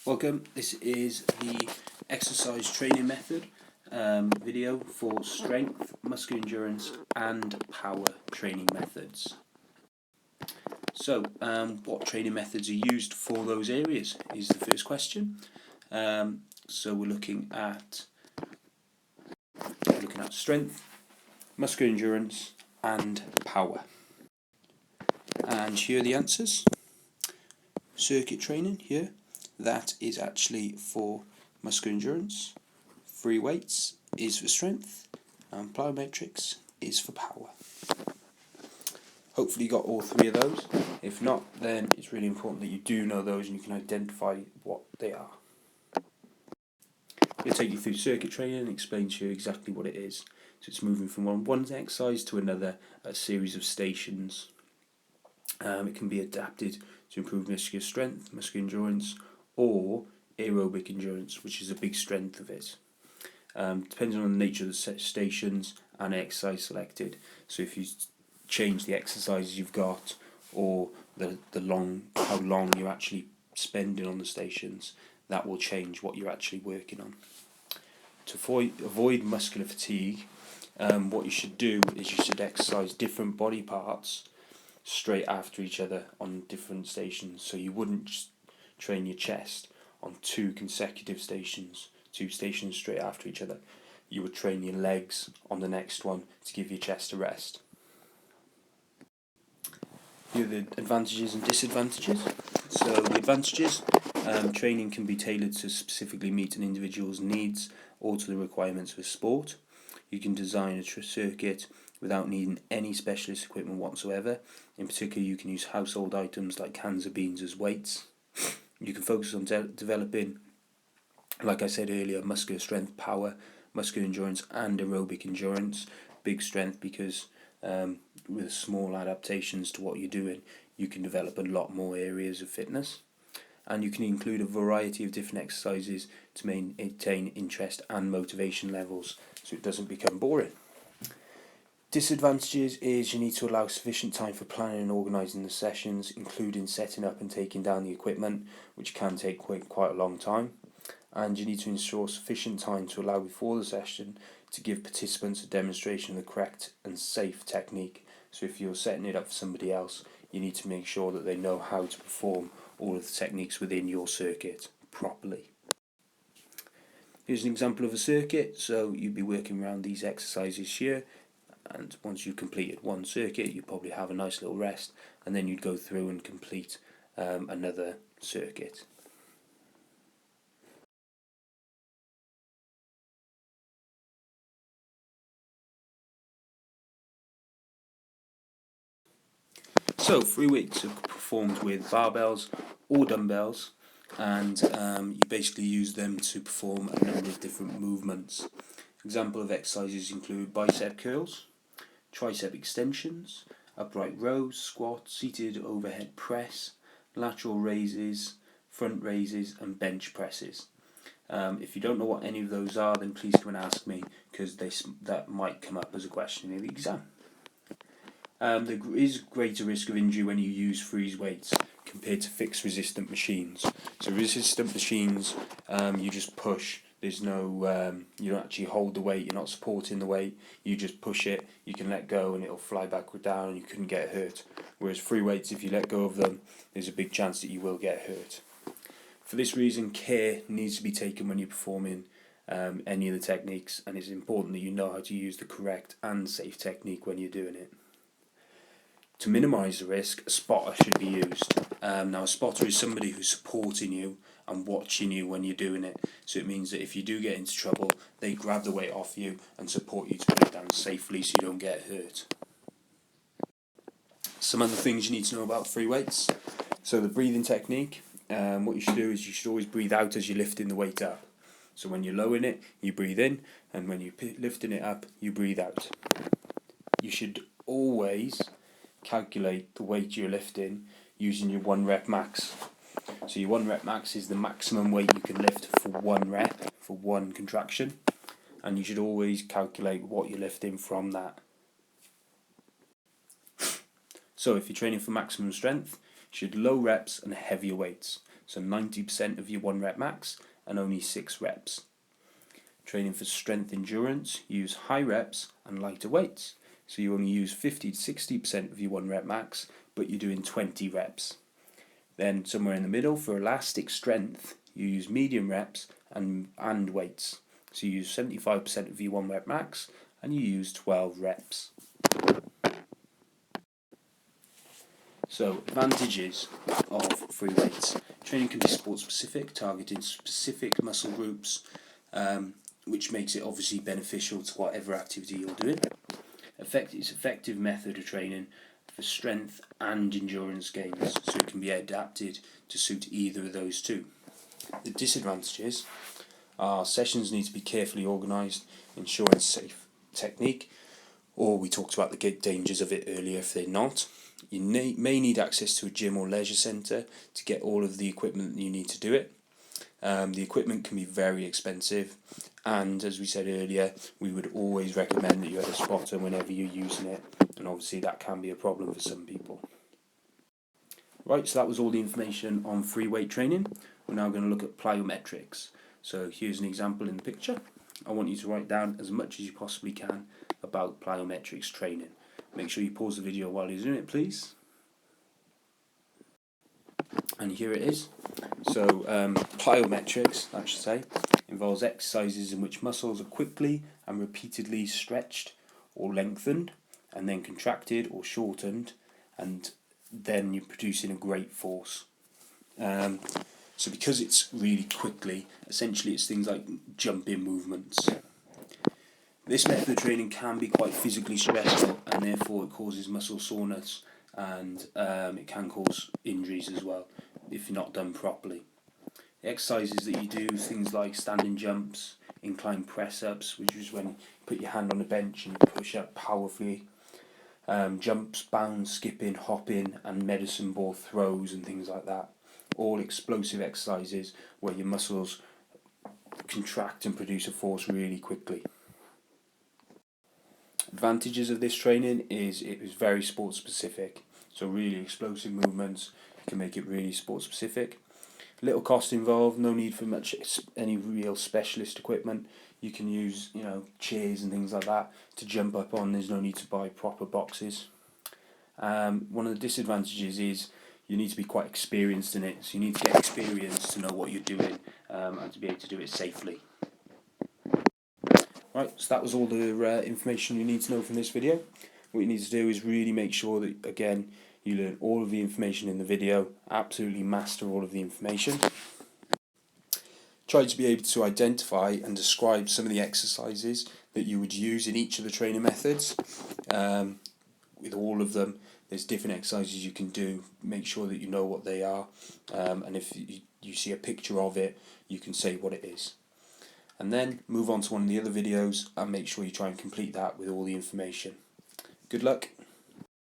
Welcome, this is the exercise training method video for strength, muscular endurance and power training methods. So, what training methods are used for those areas is the first question. So we're looking at strength, muscular endurance and power. And here are the answers. Circuit training here. That is actually for muscular endurance. Free weights is for strength, and plyometrics is for power. Hopefully you got all three of those. If not, then it's really important that you do know those and you can identify what they are. I'm going to take you through circuit training and explain to you exactly what it is. So it's moving from one exercise to another at a series of stations. It can be adapted to improve muscular strength, muscular endurance, or aerobic endurance, which is a big strength of it. Depending on the nature of the stations and exercise selected. So if you change the exercises you've got, or how long you're actually spending on the stations, that will change what you're actually working on. To avoid muscular fatigue, what you should do is you should exercise different body parts straight after each other on different stations. So you wouldn't just train your chest on two consecutive stations, two stations straight after each other. You would train your legs on the next one to give your chest a rest. Here are the advantages and disadvantages. So the advantages, training can be tailored to specifically meet an individual's needs or to the requirements of a sport. You can design a circuit without needing any specialist equipment whatsoever. In particular, you can use household items like cans of beans as weights. You can focus on developing, like I said earlier, muscular strength, power, muscular endurance and aerobic endurance. Big strength because with small adaptations to what you're doing, you can develop a lot more areas of fitness. And you can include a variety of different exercises to maintain interest and motivation levels so it doesn't become boring. Disadvantages is you need to allow sufficient time for planning and organising the sessions, including setting up and taking down the equipment, which can take quite a long time. And you need to ensure sufficient time to allow before the session to give participants a demonstration of the correct and safe technique. So if you're setting it up for somebody else, you need to make sure that they know how to perform all of the techniques within your circuit properly. Here's an example of a circuit. So you'd be working around these exercises here, and once you've completed one circuit, you'd probably have a nice little rest, and then you'd go through and complete another circuit. So free weights are performed with barbells or dumbbells, and you basically use them to perform a number of different movements. Example of exercises include bicep curls, tricep extensions, upright rows, squat, seated overhead press, lateral raises, front raises and bench presses. If you don't know what any of those are, then please come and ask me, because that might come up as a question in the exam. There is greater risk of injury when you use free weights compared to fixed resistant machines. So resistant machines, you just push. There's no, you don't actually hold the weight. You're not supporting the weight. You just push it. You can let go and it'll fly backward down and you couldn't get hurt. Whereas free weights, if you let go of them, there's a big chance that you will get hurt. For this reason, care needs to be taken when you're performing any of the techniques, and it's important that you know how to use the correct and safe technique when you're doing it. To minimise the risk, a spotter should be used. Now a spotter is somebody who's supporting you and watching you when you're doing it. So it means that if you do get into trouble, they grab the weight off you and support you to put it down safely so you don't get hurt. Some other things you need to know about free weights. So the breathing technique, what you should do is you should always breathe out as you're lifting the weight up. So when you're lowering it, you breathe in, and when you're lifting it up, you breathe out. You should always calculate the weight you're lifting using your 1 rep max. So your 1 rep max is the maximum weight you can lift for 1 rep, for 1 contraction, and you should always calculate what you're lifting from that. So if you're training for maximum strength, you should low reps and heavier weights. so 90% of your 1 rep max and only 6 reps. Training for strength endurance, use high reps and lighter weights. So you only use 50 to 60% of your 1 rep max, but you're doing 20 reps. Then somewhere in the middle for elastic strength, you use medium reps and weights. So you use 75% of your 1 rep max and you use 12 reps. So, advantages of free weights. Training can be sport specific, targeting specific muscle groups, which makes it obviously beneficial to whatever activity you're doing. It's effective method of training for strength and endurance gains, so it can be adapted to suit either of those two. The disadvantages are sessions need to be carefully organised, ensuring safe technique, or we talked about the dangers of it earlier if they're not. You may need access to a gym or leisure centre to get all of the equipment that you need to do it. The equipment can be very expensive, and as we said earlier, we would always recommend that you have a spotter whenever you're using it, and obviously that can be a problem for some people. Right, so that was all the information on free weight training. We're now going to look at plyometrics. So here's an example in the picture. I want you to write down as much as you possibly can about plyometrics training. Make sure you pause the video while you're doing it, please. And here it is. So plyometrics, I should say, involves exercises in which muscles are quickly and repeatedly stretched or lengthened, and then contracted or shortened, and then you're producing a great force. So because it's really quickly, essentially it's things like jumping movements. This method of training can be quite physically stressful, and therefore it causes muscle soreness, and it can cause injuries as well if you're not done properly. The exercises that you do, things like standing jumps, incline press-ups, which is when you put your hand on the bench and you push up powerfully, jumps, bounds, skipping, hopping, and medicine ball throws and things like that. All explosive exercises where your muscles contract and produce a force really quickly. Advantages of this training is it is very sport specific, so really explosive movements can make it really sport specific. Little cost involved, no need for any real specialist equipment. You can use chairs and things like that to jump up on. There's no need to buy proper boxes. One of the disadvantages is you need to be quite experienced in it, so you need to get experience to know what you're doing and to be able to do it safely. Right, so that was all the information you need to know from this video. What you need to do is really make sure that, again, you learn all of the information in the video, absolutely master all of the information. Try to be able to identify and describe some of the exercises that you would use in each of the training methods. With all of them, there's different exercises you can do. Make sure that you know what they are, and if you see a picture of it, you can say what it is. And then move on to one of the other videos and make sure you try and complete that with all the information. Good luck.